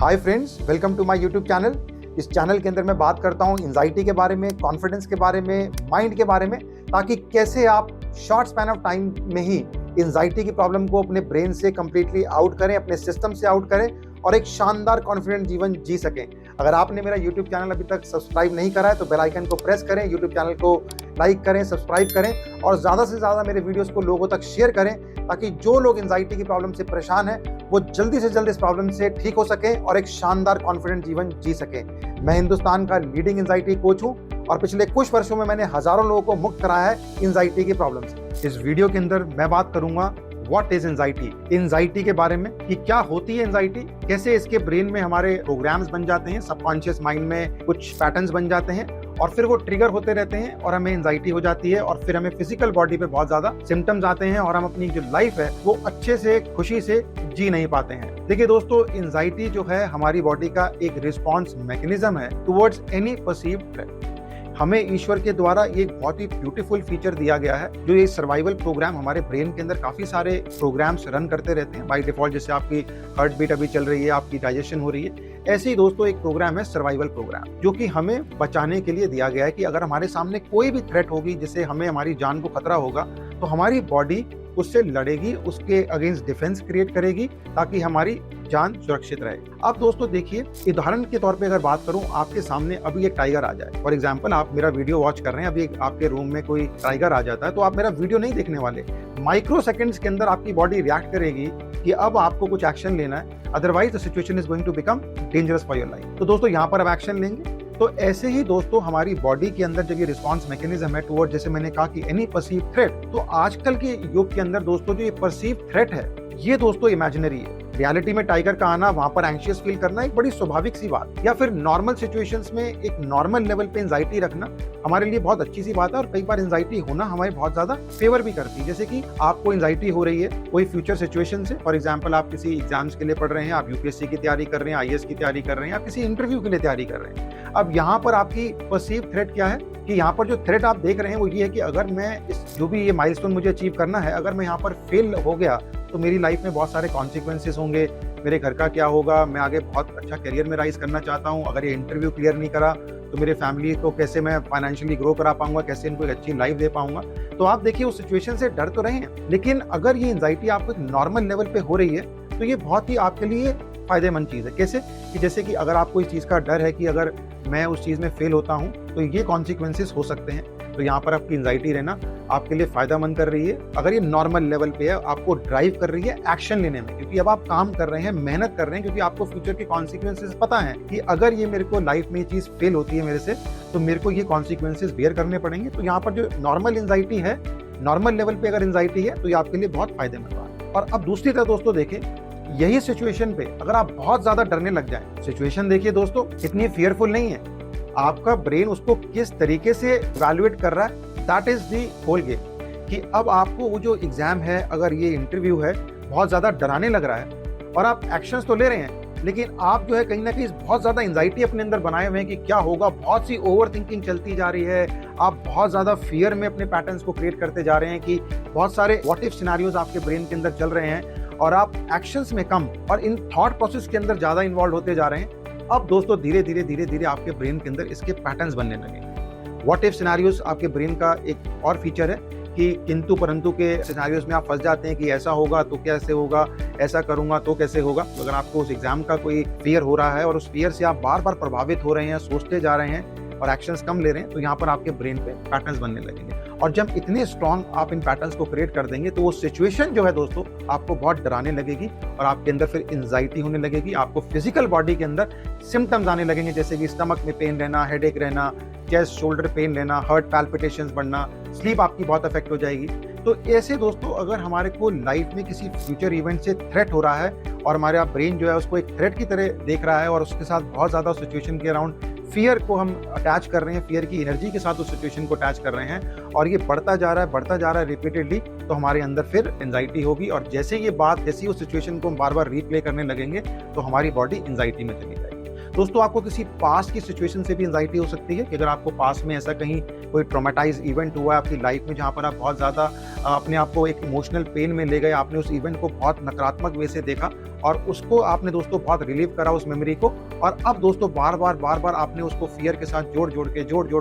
Hi friends, welcome to my YouTube channel. इस channel के अंदर मैं बात करता हूँ एंजाइटी के बारे में, कॉन्फिडेंस के बारे में, माइंड के बारे में, ताकि कैसे आप शॉर्ट स्पैन ऑफ टाइम में ही एंजाइटी की प्रॉब्लम को अपने ब्रेन से कंप्लीटली आउट करें, अपने सिस्टम से आउट करें और एक शानदार कॉन्फिडेंट जीवन जी सकें। अगर आपने मेरा यूट्यूब चैनल अभी तक सब्सक्राइब नहीं करा है तो बेल आइकन को प्रेस करें, यूट्यूब चैनल को लाइक करें, सब्सक्राइब करें और ज़्यादा से ज़्यादा मेरे वीडियोस को लोगों तक शेयर करें, ताकि जो लोग एंजाइटी की प्रॉब्लम से परेशान हैं वो जल्दी से जल्दी इस प्रॉब्लम से ठीक हो सकें और एक शानदार कॉन्फिडेंट जीवन जी सकें। मैं हिंदुस्तान का लीडिंग एंजाइटी कोच हूँ और पिछले कुछ वर्षों में मैंने हजारों लोगों को मुक्त कराया है एंजाइटी की प्रॉब्लम से। इस वीडियो के अंदर मैं बात करूंगा व्हाट इज एंजाइटी, एंजाइटी के बारे में कि क्या होती है एंजाइटी, कैसे इसके ब्रेन में हमारे प्रोग्राम्स बन जाते हैं, सबकॉन्शियस माइंड में कुछ पैटर्न्स बन जाते हैं और फिर वो ट्रिगर होते रहते हैं और हमें एंजाइटी हो जाती है और फिर हमें फिजिकल बॉडी पे बहुत ज्यादा सिम्टम्स आते हैं और हम अपनी जो लाइफ है वो अच्छे से खुशी से जी नहीं पाते हैं। देखिए दोस्तों, एंजाइटी जो है हमारी बॉडी का एक रिस्पॉन्स मैकेनिज्म है टुवर्ड्स एनी परसीव्ड थ्रेट। हमें ईश्वर के द्वारा एक बहुत ही ब्यूटीफुल फीचर दिया गया है, जो ये सर्वाइवल प्रोग्राम हमारे ब्रेन के अंदर काफी सारे प्रोग्राम्स रन करते रहते हैं बाय डिफॉल्ट। जैसे आपकी हार्ट बीट अभी चल रही है, आपकी डाइजेशन हो रही है, ऐसे ही दोस्तों एक प्रोग्राम है सर्वाइवल प्रोग्राम, जो कि हमें बचाने के लिए दिया गया है कि अगर हमारे सामने कोई भी थ्रेट होगी जिससे हमें हमारी जान को खतरा होगा तो हमारी बॉडी उससे लड़ेगी, उसके अगेंस्ट डिफेंस क्रिएट करेगी ताकि हमारी जान सुरक्षित रहे। अब दोस्तों देखिए, उदाहरण के तौर पे अगर बात करूं, आपके सामने अभी एक टाइगर आ जाए, फॉर एग्जांपल आप मेरा वीडियो वॉच कर रहे हैं, अभी आपके रूम में कोई टाइगर आ जाता है तो आप मेरा वीडियो नहीं देखने वाले। माइक्रो सेकंड्स के अंदर आपकी बॉडी रिएक्ट करेगी कि अब आपको कुछ एक्शन लेना है, otherwise the situation is going to become dangerous for your life. तो दोस्तों यहाँ पर अब एक्शन लेंगे। तो ऐसे ही दोस्तों हमारी बॉडी के अंदर जब ये रिस्पॉन्स मैकेनिज्म है टुवर्ड, जैसे मैंने कहा कि एनी परसीव थ्रेट, तो आजकल के युग के अंदर दोस्तों जो ये परसीव थ्रेट है ये दोस्तों इमेजिनरी है। रियलिटी में टाइगर का आना, वहां पर एंशियस फील करना एक बड़ी स्वाभाविक सी बात, या फिर नॉर्मल सिचुएशंस में एक नॉर्मल लेवल पे एंजाइटी रखना हमारे लिए बहुत अच्छी सी बात है और कई बार एंजाइटी होना हमारे बहुत ज्यादा फेवर भी करती है। जैसे कि आपको एंजाइटी हो रही है कोई फ्यूचर सिचुएशन से, फॉर एग्जाम्पल आप किसी एग्जाम्स के लिए पढ़ रहे हैं, आप यूपीएससी की तैयारी कर रहे हैं, आईएएस की तैयारी कर रहे हैं, आप किसी इंटरव्यू के लिए तैयारी कर रहे हैं। अब यहाँ पर आपकी परसीव थ्रेट क्या है कि यहाँ पर जो थ्रेट आप देख रहे हैं वो ये है कि अगर मैं इस जो भी ये माइलस्टोन मुझे अचीव करना है, अगर मैं यहाँ पर फेल हो गया तो मेरी लाइफ में बहुत सारे कॉन्सिक्वेंसेस होंगे, मेरे घर का क्या होगा, मैं आगे बहुत अच्छा करियर में राइज करना चाहता हूँ, अगर ये इंटरव्यू क्लियर नहीं करा तो मेरे फैमिली को कैसे मैं फाइनेंशियली ग्रो करा पाऊंगा, कैसे इनको एक अच्छी लाइफ दे पाऊंगा। तो आप देखिए उस सिचुएशन से डर तो रहे हैं, लेकिन अगर ये एंजाइटी आपको एक नॉर्मल लेवल पे हो रही है तो ये बहुत ही आपके लिए फायदेमंद चीज़ है। कैसे कि जैसे कि अगर आपको इस चीज़ का डर है कि अगर मैं उस चीज़ में फेल होता हूँ तो ये कॉन्सिक्वेंसेस हो सकते हैं, तो यहाँ पर आपकी एंजाइटी रहना आपके लिए फायदेमंद कर रही है। अगर ये नॉर्मल लेवल पे है, आपको ड्राइव कर रही है एक्शन लेने में, क्योंकि अब आप काम कर रहे हैं, मेहनत कर रहे हैं, क्योंकि आपको फ्यूचर के कॉन्सिक्वेंसेस पता है कि अगर ये मेरे को लाइफ में ये चीज़ फेल होती है मेरे से तो मेरे को ये कॉन्सिक्वेंसेस बेयर करने पड़ेंगे। तो यहाँ पर जो नॉर्मल एंजाइटी है, नॉर्मल लेवल पे अगर एंजाइटी है तो ये आपके लिए बहुत फायदेमंद बात है। और अब दूसरी तरफ दोस्तों देखें, यही सिचुएशन पे अगर आप बहुत ज्यादा डरने लग जाएं, सिचुएशन देखिए दोस्तों इतनी फियरफुल नहीं है, आपका ब्रेन उसको किस तरीके से इवैल्यूएट कर रहा है, that is the whole game. कि अब आपको वो जो एग्जाम है, अगर ये इंटरव्यू है, बहुत ज्यादा डराने लग रहा है और आप एक्शंस तो ले रहे हैं, लेकिन आप जो है कहीं ना कहीं बहुत ज्यादा एंजाइटी अपने अंदर बनाए हुए हैं कि क्या होगा, बहुत सी ओवर थिंकिंग चलती जा रही है, आप बहुत ज्यादा फियर में अपने पैटर्न्स को क्रिएट करते जा रहे हैं कि बहुत सारे व्हाट इफ सिनेरियोज आपके ब्रेन के अंदर चल रहे हैं और आप एक्शंस में कम और इन थॉट प्रोसेस के अंदर ज्यादा इन्वॉल्व होते जा रहे हैं। अब दोस्तों धीरे धीरे आपके ब्रेन के अंदर इसके पैटर्न्स बनने लगे। व्हाट इफ सिनेरियोज आपके ब्रेन का एक और फीचर है कि किंतु परंतु के सिनेरियोज में आप फंस जाते हैं कि ऐसा होगा तो कैसे होगा, ऐसा करूंगा तो कैसे होगा। तो अगर आपको उस एग्जाम का कोई फियर हो रहा है और उस फियर से आप बार बार प्रभावित हो रहे हैं, सोचते जा रहे हैं और एक्शंस कम ले रहे हैं, तो यहाँ पर आपके ब्रेन पे पैटर्न्स बनने लगेंगे। और जब इतने स्ट्रॉन्ग आप इन पैटर्न्स को क्रिएट कर देंगे तो वो सिचुएशन जो है दोस्तों आपको बहुत डराने लगेगी और आपके अंदर फिर एंजाइटी होने लगेगी, आपको फिजिकल बॉडी के अंदर सिम्टम्स आने लगेंगे, जैसे कि स्टमक में पेन रहना, हेडेक रहना, चेस्ट शोल्डर पेन लेना, हार्ट पैल्पिटेशंस बढ़ना, स्लीप आपकी बहुत अफेक्ट हो जाएगी। तो ऐसे दोस्तों अगर हमारे को लाइफ में किसी फ्यूचर इवेंट से थ्रेट हो रहा है और हमारा ब्रेन जो है उसको एक थ्रेट की तरह देख रहा है और उसके साथ बहुत ज्यादा सिचुएशन के अराउंड फियर को हम अटैच कर रहे हैं, फियर की एनर्जी के साथ उस सिचुएशन को अटैच कर रहे हैं और ये बढ़ता जा रहा है रिपीटेडली, तो हमारे अंदर फिर एंजाइटी होगी और जैसे ये बात, जैसी उस सिचुएशन को हम बार बार रीप्ले करने लगेंगे तो हमारी बॉडी एंजाइटी में चली जाएगी। दोस्तों आपको किसी पास्ट की सिचुएशन से भी एंजाइटी हो सकती है कि अगर आपको पास्ट में ऐसा कहीं कोई ट्रॉमेटाइज इवेंट हुआ है आपकी लाइफ में जहाँ पर आप बहुत ज़्यादा अपने आप को एक इमोशनल पेन में ले गए, आपने उस इवेंट को बहुत नकारात्मक वे से देखा और उसको आपने दोस्तों बहुत रिलीव करा उस मेमोरी को, और अब दोस्तों बार बार आपने उसको फियर के साथ जोड़ जोड़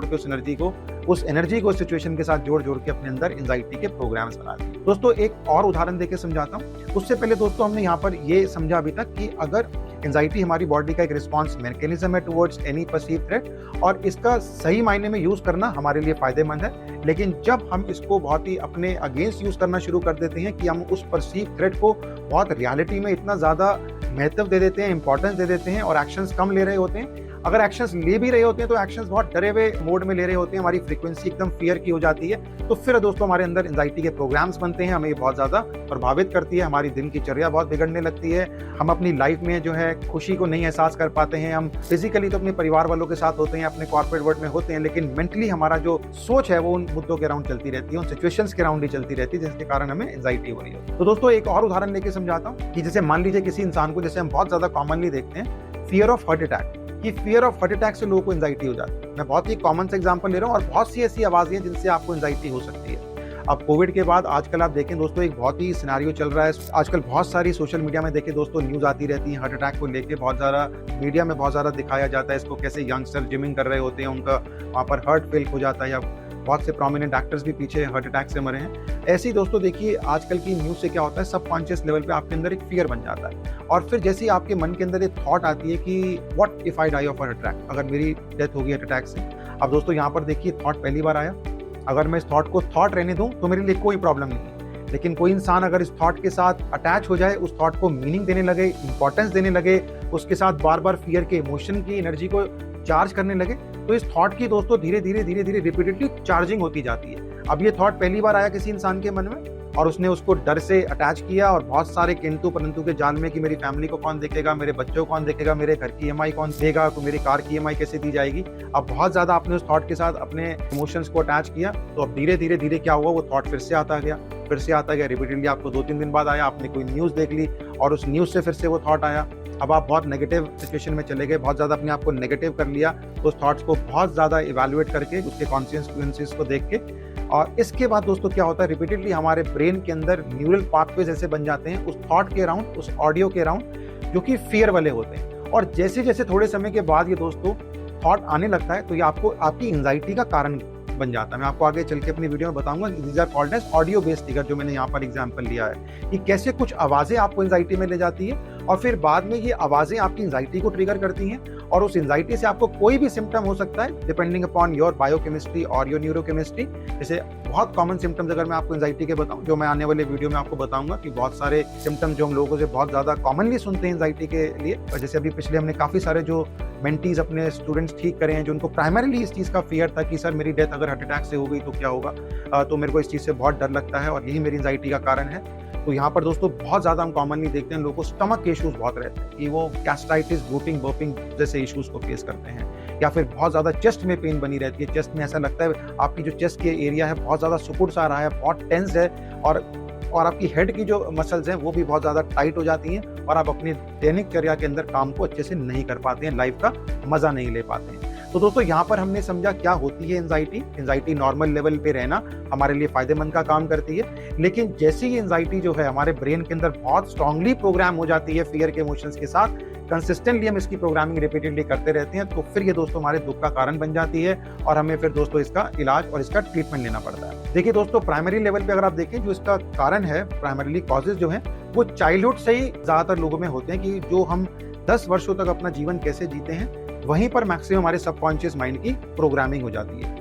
के उस एनर्जी को सिचुएशन के साथ जोड़ के अपने अंदर एंजाइटी के प्रोग्राम्स बना दिए। दोस्तों एक और उदाहरण देके समझाता हूँ। उससे पहले दोस्तों हमने यहाँ पर ये समझा अभी तक कि अगर एंजाइटी हमारी बॉडी का एक रिस्पॉन्स मैकेनिज्म है टुवर्ड्स एनी परसीव थ्रेट, और इसका सही मायने में यूज करना हमारे लिए फायदेमंद है। लेकिन जब हम इसको बहुत ही अपने अगेंस्ट यूज करना शुरू कर देते हैं कि हम उस परसीव थ्रेट को बहुत रियलिटी में इतना ज्यादा महत्व दे देते हैं, इंपॉर्टेंस दे देते हैं और एक्शंस कम ले रहे होते हैं, अगर एक्शंस ले भी रहे होते हैं तो एक्शंस बहुत डरे हुए मोड में ले रहे होते हैं, हमारी फ्रीक्वेंसी एकदम फियर की हो जाती है, तो फिर दोस्तों हमारे अंदर एंजाइटी के प्रोग्राम्स बनते हैं, हमें बहुत ज़्यादा प्रभावित करती है, हमारी दिन की चर्या बहुत बिगड़ने लगती है, हम अपनी लाइफ में जो है खुशी को नहीं एहसास कर पाते हैं, हम फिजिकली तो अपने परिवार वालों के साथ होते हैं, अपने कॉर्पोरेट वर्ल्ड में होते हैं, लेकिन मेंटली हमारा जो सोच है वो उन मुद्दों के अराउंड चलती रहती है, उन सिचुएशंस के अराउंड ही चलती रहती है, जिसके कारण हमें एंजाइटी हो रही है। तो दोस्तों एक और उदाहरण लेके समझाता हूँ कि जैसे मान लीजिए किसी इंसान को, जैसे हम बहुत ज़्यादा कॉमनली देखते हैं फियर ऑफ हार्ट अटैक, कि फियर ऑफ हार्ट अटैक से लोगों को एंजाइटी हो जाती है। मैं बहुत ही कॉमन से एग्जांपल ले रहा हूँ और बहुत सी ऐसी आवाजें हैं जिनसे आपको एंजाइटी हो सकती है। अब कोविड के बाद आजकल आप देखें दोस्तों एक बहुत ही सिनेरियो चल रहा है, आजकल बहुत सारी सोशल मीडिया में देखें दोस्तों न्यूज़ आती रहती है हार्ट अटैक को लेके, बहुत ज़्यादा मीडिया में बहुत ज़्यादा दिखाया जाता है इसको, कैसे यंगस्टर जिमिंग कर रहे होते हैं, उनका वहाँ पर हार्ट फेल हो जाता है, या बहुत से प्रोमिनेंट एक्टर्स भी पीछे हार्ट अटैक से मरे हैं। ऐसे ही दोस्तों देखिए आजकल की न्यूज़ से क्या होता है, सबकॉन्शियस लेवल पे आपके अंदर एक फियर बन जाता है, और फिर जैसे ही आपके मन के अंदर एक थॉट आती है कि what if I die of heart attack, अगर मेरी डेथ होगी हार्ट अटैक से। अब दोस्तों यहाँ पर देखिए थॉट पहली बार आया, अगर मैं इस थॉट को थॉट रहने दूं तो मेरे लिए कोई प्रॉब्लम नहीं है, लेकिन कोई इंसान अगर इस थॉट के साथ अटैच हो जाए, उस थॉट को मीनिंग देने लगे, इंपॉर्टेंस देने लगे, उसके साथ बार बार फियर के इमोशन की एनर्जी को चार्ज करने लगे, तो इस थॉट की दोस्तों धीरे धीरे रिपीटेडली चार्जिंग होती जाती है। अब ये थॉट पहली बार आया किसी इंसान के मन में और उसने उसको डर से अटैच किया और बहुत सारे किंतु परंतु के जाल में कि मेरी फैमिली को कौन देखेगा, मेरे बच्चों को कौन देखेगा, मेरे घर की ईएमआई कौन देगा, तो मेरी कार की ईएमआई कैसे दी जाएगी। अब बहुत ज्यादा आपने उस थॉट के साथ अपने इमोशंस को अटैच किया, तो अब धीरे धीरे क्या हुआ, वो थॉट फिर से आता गया, रिपीटेडली आपको 2-3 दिन बाद आया, आपने कोई न्यूज़ देख ली और उस न्यूज़ से फिर से वो थॉट आया। अब आप बहुत नेगेटिव सिचुएशन में चले गए, बहुत ज़्यादा अपने आप को नेगेटिव कर लिया, तो उस थॉट्स को बहुत ज़्यादा इवैल्यूएट करके उसके कॉन्सिक्वेंसेस को देख के, और इसके बाद दोस्तों क्या होता है, रिपीटेडली हमारे ब्रेन के अंदर न्यूरल पाथवेज ऐसे बन जाते हैं उस थॉट के अराउंड, उस ऑडियो के अराउंड जो कि फियर वाले होते हैं, और जैसे जैसे थोड़े समय के बाद ये दोस्तों थॉट आने लगता है तो ये आपको आपकी एंजाइटी का कारण बन जाता है। मैं आपको आगे चल के अपनी वीडियो में बताऊंगा, these are called as audio based trigger, जो मैंने यहाँ पर एग्जांपल लिया है कि कैसे कुछ आवाजें आपको एंजाइटी में ले जाती है और फिर बाद में ये आवाजें आपकी एंजाइटी को ट्रिगर करती हैं, और उस एंजाइटी से आपको कोई भी सिम्टम हो सकता है डिपेंडिंग अपॉन योर बायोकेमिस्ट्री और योर न्यूरोकेमिस्ट्री। जैसे बहुत कॉमन सिम्टम्स अगर मैं आपको एंजाइटी के बताऊं, जो मैं आने वाले वीडियो में आपको बताऊंगा कि बहुत सारे सिम्टम्स जो हम लोगों से बहुत ज्यादा कॉमनली सुनते हैं एंजाइटी के लिए, और जैसे अभी पिछले हमने काफी सारे जो मेंटीज अपने स्टूडेंट्स ठीक करे हैं जो उनको प्राइमरीली इस चीज़ का फियर था कि सर मेरी डेथ अगर हार्ट अटैक से हो गई तो क्या होगा, तो मेरे को इस चीज़ से बहुत डर लगता है और यही मेरी एंजाइटी का कारण है। तो यहाँ पर दोस्तों बहुत ज़्यादा हम कॉमनली देखते हैं लोगों को स्टमक के इश्यूज बहुत रहते हैं कि वो गैस्ट्राइटिस, ब्लोटिंग, बर्पिंग जैसे इश्यूज को फेस करते हैं, या फिर बहुत ज़्यादा चेस्ट में पेन बनी रहती है, चेस्ट में ऐसा लगता है आपकी जो चेस्ट के एरिया है बहुत ज़्यादा सुकुड़ सा रहा है, बहुत टेंस है, और आपकी हेड की जो मसल्स हैं वो भी बहुत ज़्यादा टाइट हो जाती हैं और आप अपनी दैनिक चर्या के अंदर काम को अच्छे से नहीं कर पाते हैं, लाइफ का मज़ा नहीं ले पाते हैं। तो दोस्तों यहाँ पर हमने समझा क्या होती है एंजाइटी। एंजाइटी नॉर्मल लेवल पे रहना हमारे लिए फायदेमंद का काम करती है, लेकिन जैसे ही एंजाइटी जो है हमारे ब्रेन के अंदर बहुत स्ट्रांगली प्रोग्राम हो जाती है फियर के इमोशंस के साथ, कंसिस्टेंटली हम इसकी प्रोग्रामिंग रिपीटेडली करते रहते हैं, तो फिर ये दोस्तों हमारे दुख का कारण बन जाती है और हमें फिर दोस्तों इसका इलाज और इसका ट्रीटमेंट लेना पड़ता है। देखिए दोस्तों प्राइमरी लेवल पे अगर आप देखें जो इसका कारण है, प्राइमरीली कॉजेज जो हैं वो चाइल्डहुड से ही ज्यादातर लोगों में होते हैं कि जो हम 10 वर्षों तक अपना जीवन कैसे जीते हैं वहीं पर मैक्सिमम हमारे सबकॉन्शियस माइंड की प्रोग्रामिंग हो जाती है।